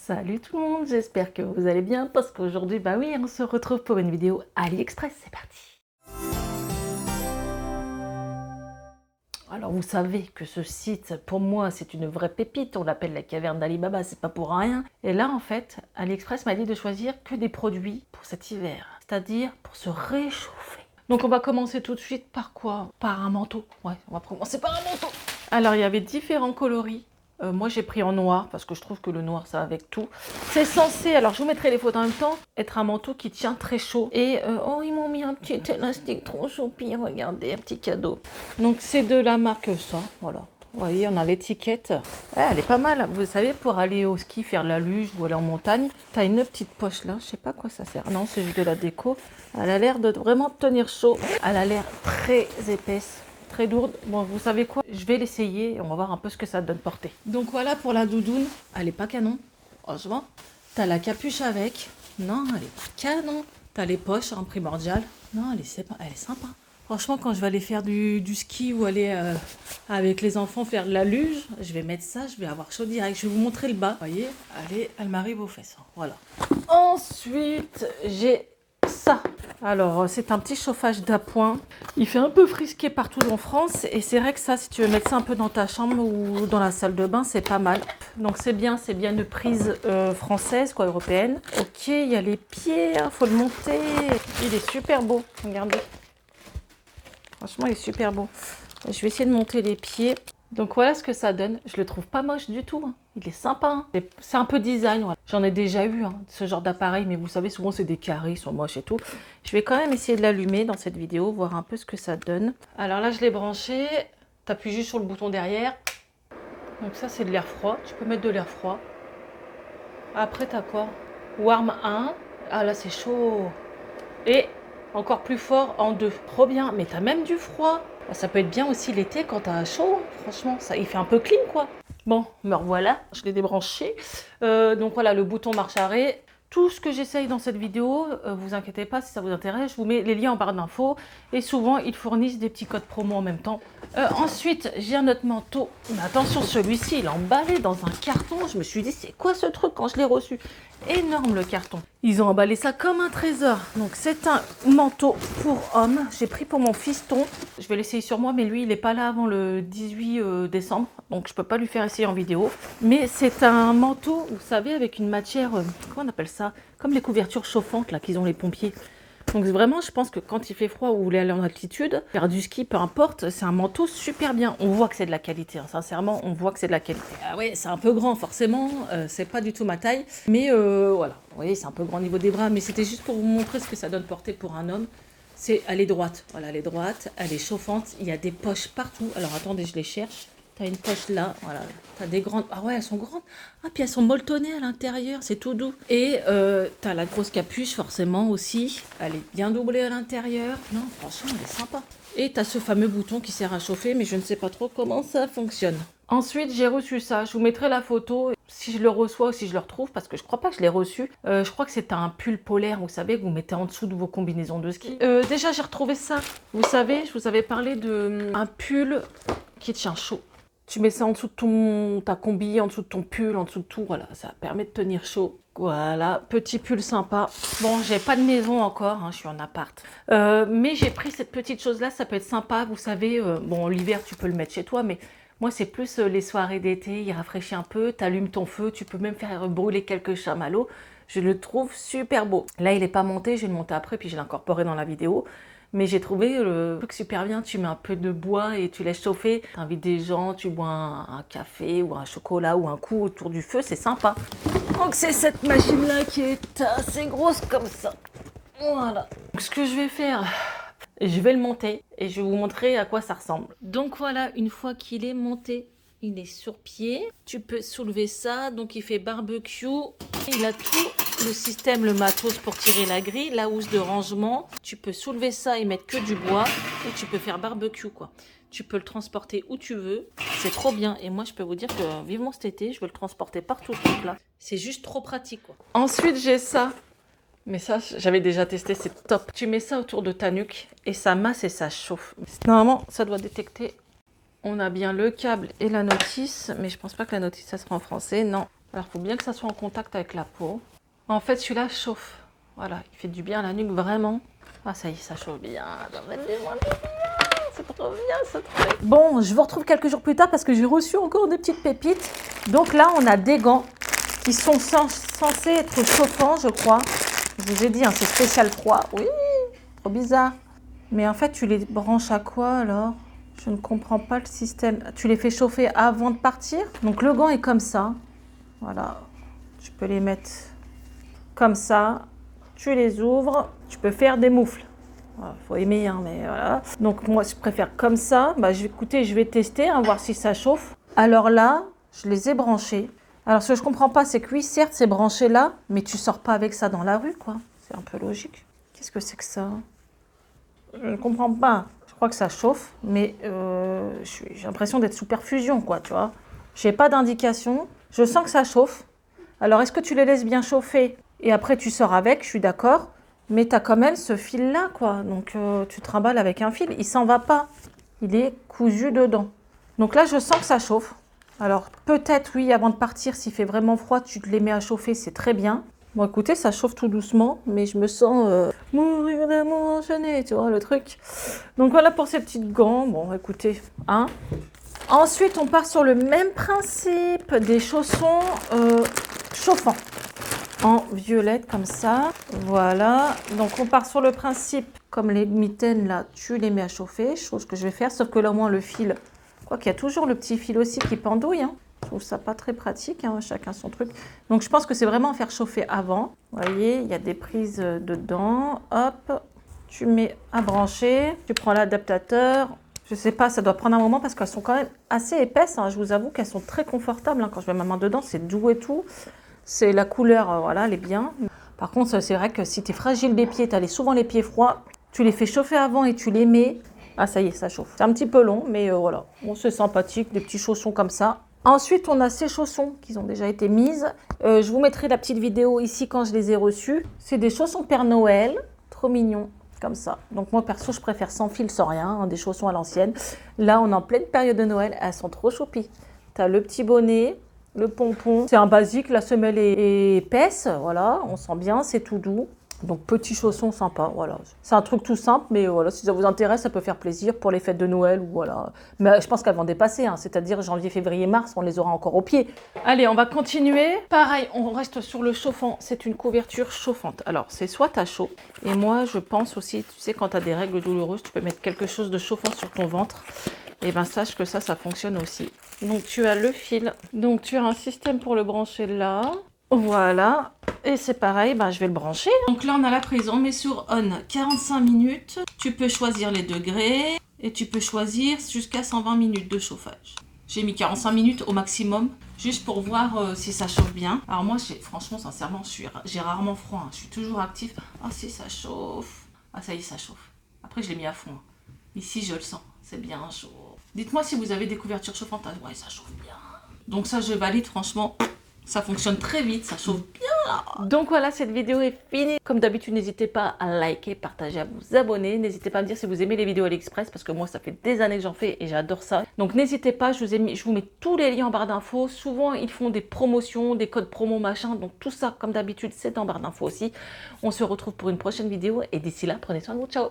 Salut tout le monde, j'espère que vous allez bien parce qu'aujourd'hui, bah oui, on se retrouve pour une vidéo AliExpress, c'est parti. Alors vous savez que ce site, pour moi, c'est une vraie pépite, on l'appelle la caverne d'Ali Baba, c'est pas pour rien. Et là, en fait, AliExpress m'a dit de choisir que des produits pour cet hiver, c'est-à-dire pour se réchauffer. Donc on va commencer tout de suite par quoi? Par un manteau. Ouais, on va commencer par un manteau. Alors il y avait différents coloris. Moi j'ai pris en noir parce que je trouve que le noir ça va avec tout. C'est censé, alors je vous mettrai les photos en même temps, être un manteau qui tient très chaud. Et oh ils m'ont mis un petit élastique trop choupi, regardez, un petit cadeau. Donc c'est de la marque ça, voilà. Vous voyez, on a l'étiquette. Ouais, elle est pas mal. Vous savez, pour aller au ski, faire de la luge ou aller en montagne, t'as une petite poche là. Je sais pas à quoi ça sert. Non, c'est juste de la déco. Elle a l'air de vraiment tenir chaud. Elle a l'air très épaisse. Très lourde. Bon, vous savez quoi? Je vais l'essayer et on va voir un peu ce que ça donne porter. Donc voilà pour la doudoune. Elle est pas canon, franchement. T'as la capuche avec. Non, elle est pas canon. T'as les poches en primordial. Non, elle est sympa. Franchement, quand je vais aller faire du ski ou aller avec les enfants faire de la luge, je vais mettre ça, je vais avoir chaud direct. Je vais vous montrer le bas. Vous voyez, allez, elle m'arrive aux fesses. Voilà. Ensuite, j'ai ça. Alors, c'est un petit chauffage d'appoint. Il fait un peu frisqué partout en France. Et c'est vrai que ça, si tu veux mettre ça un peu dans ta chambre ou dans la salle de bain, c'est pas mal. Donc, c'est bien une prise française, quoi, européenne. Ok, il y a les pieds, hein, faut le monter. Il est super beau, regardez. Franchement, il est super beau. Je vais essayer de monter les pieds. Donc voilà ce que ça donne. Je le trouve pas moche du tout. Hein. Il est sympa. Hein. C'est un peu design. Voilà. J'en ai déjà eu ce genre d'appareil, mais vous savez, souvent c'est des carrés, ils sont moches et tout. Je vais quand même essayer de l'allumer dans cette vidéo, voir un peu ce que ça donne. Alors là, je l'ai branché. Tu appuies juste sur le bouton derrière. Donc ça, c'est de l'air froid. Tu peux mettre de l'air froid. Après, tu as quoi? Warm 1. Ah là, c'est chaud. Et encore plus fort en 2. Trop bien. Mais tu as même du froid. Ça peut être bien aussi l'été quand t'as chaud, franchement, ça, il fait un peu clean quoi. Bon, me revoilà, je l'ai débranché. Donc voilà, le bouton marche arrêt. Tout ce que j'essaye dans cette vidéo, vous inquiétez pas si ça vous intéresse, je vous mets les liens en barre d'infos. Et souvent, ils fournissent des petits codes promo en même temps. Ensuite, j'ai un autre manteau. Mais attention, celui-ci, il est emballé dans un carton. Je me suis dit, c'est quoi ce truc quand je l'ai reçu? Énorme le carton. Ils ont emballé ça comme un trésor. Donc c'est un manteau pour homme. J'ai pris pour mon fiston. Je vais l'essayer sur moi, mais lui, il n'est pas là avant le 18 décembre. Donc je ne peux pas lui faire essayer en vidéo. Mais c'est un manteau, vous savez, avec une matière, comment on appelle ça? Comme les couvertures chauffantes là qu'ils ont les pompiers. Donc vraiment, je pense que quand il fait froid ou vous voulez aller en altitude, faire du ski, peu importe, c'est un manteau super bien. On voit que c'est de la qualité, hein. Sincèrement, on voit que c'est de la qualité. Ah ouais, c'est un peu grand forcément, c'est pas du tout ma taille. Mais voilà, vous voyez, c'est un peu grand au niveau des bras. Mais c'était juste pour vous montrer ce que ça donne porter pour un homme. Elle est droite, voilà, elle est droite, elle est chauffante, il y a des poches partout. Alors attendez, je les cherche. T'as une poche là, voilà. T'as des grandes... Ah ouais, elles sont grandes. Ah, puis elles sont molletonnées à l'intérieur, c'est tout doux. Et t'as la grosse capuche, forcément, aussi. Elle est bien doublée à l'intérieur. Non, franchement, elle est sympa. Et t'as ce fameux bouton qui sert à chauffer, mais je ne sais pas trop comment ça fonctionne. Ensuite, j'ai reçu ça. Je vous mettrai la photo si je le reçois ou si je le retrouve, parce que je crois pas que je l'ai reçu. Je crois que c'est un pull polaire, vous savez, que vous mettez en dessous de vos combinaisons de ski. Déjà, j'ai retrouvé ça. Vous savez, je vous avais parlé d'un pull qui tient chaud. Tu mets ça en dessous de ta combi, en dessous de ton pull, en dessous de tout. Voilà, ça permet de tenir chaud. Voilà, petit pull sympa. Bon, j'ai pas de maison encore, hein, je suis en appart. Mais j'ai pris cette petite chose-là, ça peut être sympa. Vous savez, bon, l'hiver, tu peux le mettre chez toi, mais moi, c'est plus les soirées d'été, il rafraîchit un peu, tu allumes ton feu, tu peux même faire brûler quelques chamallows. Je le trouve super beau. Là, il n'est pas monté, je vais le monter après, puis je l'ai incorporé dans la vidéo. Mais j'ai trouvé le truc super bien, tu mets un peu de bois et tu laisses chauffer. Tu invites des gens, tu bois un café ou un chocolat ou un coup autour du feu, c'est sympa. Donc c'est cette machine-là qui est assez grosse comme ça. Voilà. Donc ce que je vais faire, je vais le monter et je vais vous montrer à quoi ça ressemble. Donc voilà, une fois qu'il est monté, il est sur pied. Tu peux soulever ça, donc il fait barbecue. Il a tout le système, le matos pour tirer la grille, la housse de rangement. Tu peux soulever ça et mettre que du bois ou tu peux faire barbecue quoi. Tu peux le transporter où tu veux. C'est trop bien. Et moi, je peux vous dire que vivement cet été, je veux le transporter partout là. C'est juste trop pratique quoi. Ensuite, j'ai ça. Mais ça, j'avais déjà testé, c'est top. Tu mets ça autour de ta nuque et ça masse et ça chauffe. Normalement, ça doit détecter. On a bien le câble et la notice, mais je pense pas que la notice, ça sera en français, non. Alors, il faut bien que ça soit en contact avec la peau. En fait, celui-là chauffe. Voilà, il fait du bien à la nuque, vraiment. Ah, ça y est, ça chauffe bien. C'est trop bien, ce truc. Bon, je vous retrouve quelques jours plus tard parce que j'ai reçu encore des petites pépites. Donc là, on a des gants qui sont censés être chauffants, je crois. Je vous ai dit, hein, c'est spécial froid. Oui, trop bizarre. Mais en fait, tu les branches à quoi alors? Je ne comprends pas le système. Tu les fais chauffer avant de partir? Donc le gant est comme ça. Voilà. Tu peux les mettre comme ça. Tu les ouvres. Tu peux faire des moufles. Faut aimer, hein, mais voilà. Donc moi, je préfère comme ça. Bah, écoutez, je vais tester, hein, voir si ça chauffe. Alors là, je les ai branchés. Alors ce que je comprends pas, c'est que oui, certes, c'est branché là, mais tu sors pas avec ça dans la rue, quoi. C'est un peu logique. Qu'est-ce que c'est que ça? Je ne comprends pas. Je crois que ça chauffe, mais j'ai l'impression d'être sous perfusion, quoi, tu vois. J'ai pas d'indication. Je sens que ça chauffe. Alors, est-ce que tu les laisses bien chauffer et après tu sors avec? Je suis d'accord. Mais tu as quand même ce fil-là, quoi. Donc, tu trimbales avec un fil. Il s'en va pas. Il est cousu dedans. Donc là, je sens que ça chauffe. Alors, peut-être, oui, avant de partir, s'il fait vraiment froid, tu te les mets à chauffer, c'est très bien. Bon, écoutez, ça chauffe tout doucement, mais je me sens mourir d'amour enchaîné, tu vois, le truc. Donc voilà pour ces petites gants. Bon, écoutez, hein. Ensuite, on part sur le même principe des chaussons chauffants. En violette comme ça, voilà. Donc on part sur le principe, comme les mitaines là, tu les mets à chauffer, chose que je vais faire, sauf que là au moins le fil, quoi qu'il y a toujours le petit fil aussi qui pendouille, hein. Je trouve ça pas très pratique, hein, chacun son truc. Donc je pense que c'est vraiment à faire chauffer avant. Vous voyez, il y a des prises dedans, hop, tu mets à brancher, tu prends l'adaptateur. Je sais pas, ça doit prendre un moment parce qu'elles sont quand même assez épaisses, hein. Je vous avoue qu'elles sont très confortables, hein. Quand je mets ma main dedans, c'est doux et tout. C'est la couleur, voilà, elle est bien. Par contre, c'est vrai que si tu es fragile des pieds, tu as souvent les pieds froids, tu les fais chauffer avant et tu les mets. Ah, ça y est, ça chauffe. C'est un petit peu long, mais voilà. Bon, c'est sympathique, des petits chaussons comme ça. Ensuite, on a ces chaussons qui ont déjà été mises. Je vous mettrai la petite vidéo ici quand je les ai reçus. C'est des chaussons Père Noël, trop mignons, comme ça. Donc moi, perso, je préfère sans fil, sans rien, hein, des chaussons à l'ancienne. Là, on est en pleine période de Noël, elles sont trop choupies. Tu as le petit bonnet. Le pompon, c'est un basique, la semelle est épaisse, voilà, on sent bien, c'est tout doux. Donc petit chausson sympa, voilà. C'est un truc tout simple, mais voilà, si ça vous intéresse, ça peut faire plaisir pour les fêtes de Noël, ou voilà. Mais je pense qu'elles vont dépasser, hein, c'est-à-dire janvier, février, mars, on les aura encore au pied. Allez, on va continuer. Pareil, on reste sur le chauffant, c'est une couverture chauffante. Alors, c'est soit t'as chaud, et moi je pense aussi, tu sais, quand t'as des règles douloureuses, tu peux mettre quelque chose de chauffant sur ton ventre. Et bien sache que ça fonctionne aussi. Donc tu as le fil, donc tu as un système pour le brancher là, voilà, et c'est pareil, ben, je vais le brancher. Donc là on a la prise, on met sur on 45 minutes, tu peux choisir les degrés, et tu peux choisir jusqu'à 120 minutes de chauffage. J'ai mis 45 minutes au maximum, juste pour voir si ça chauffe bien. Alors moi, franchement, sincèrement, j'ai rarement froid, hein. Je suis toujours actif. Ah si, ça chauffe. Ah ça y est, ça chauffe. Après, je l'ai mis à fond. Ici, je le sens, c'est bien chaud. Dites-moi si vous avez des couvertures chauffantes. Ouais, ça chauffe bien. Donc ça, je valide, franchement. Ça fonctionne très vite, ça chauffe bien là. Donc voilà, cette vidéo est finie. Comme d'habitude, n'hésitez pas à liker, partager, à vous abonner. N'hésitez pas à me dire si vous aimez les vidéos AliExpress parce que moi, ça fait des années que j'en fais et j'adore ça. Donc n'hésitez pas, je vous mets tous les liens en barre d'infos. Souvent, ils font des promotions, des codes promo, machin. Donc tout ça, comme d'habitude, c'est en barre d'infos aussi. On se retrouve pour une prochaine vidéo et d'ici là, prenez soin de vous. Ciao.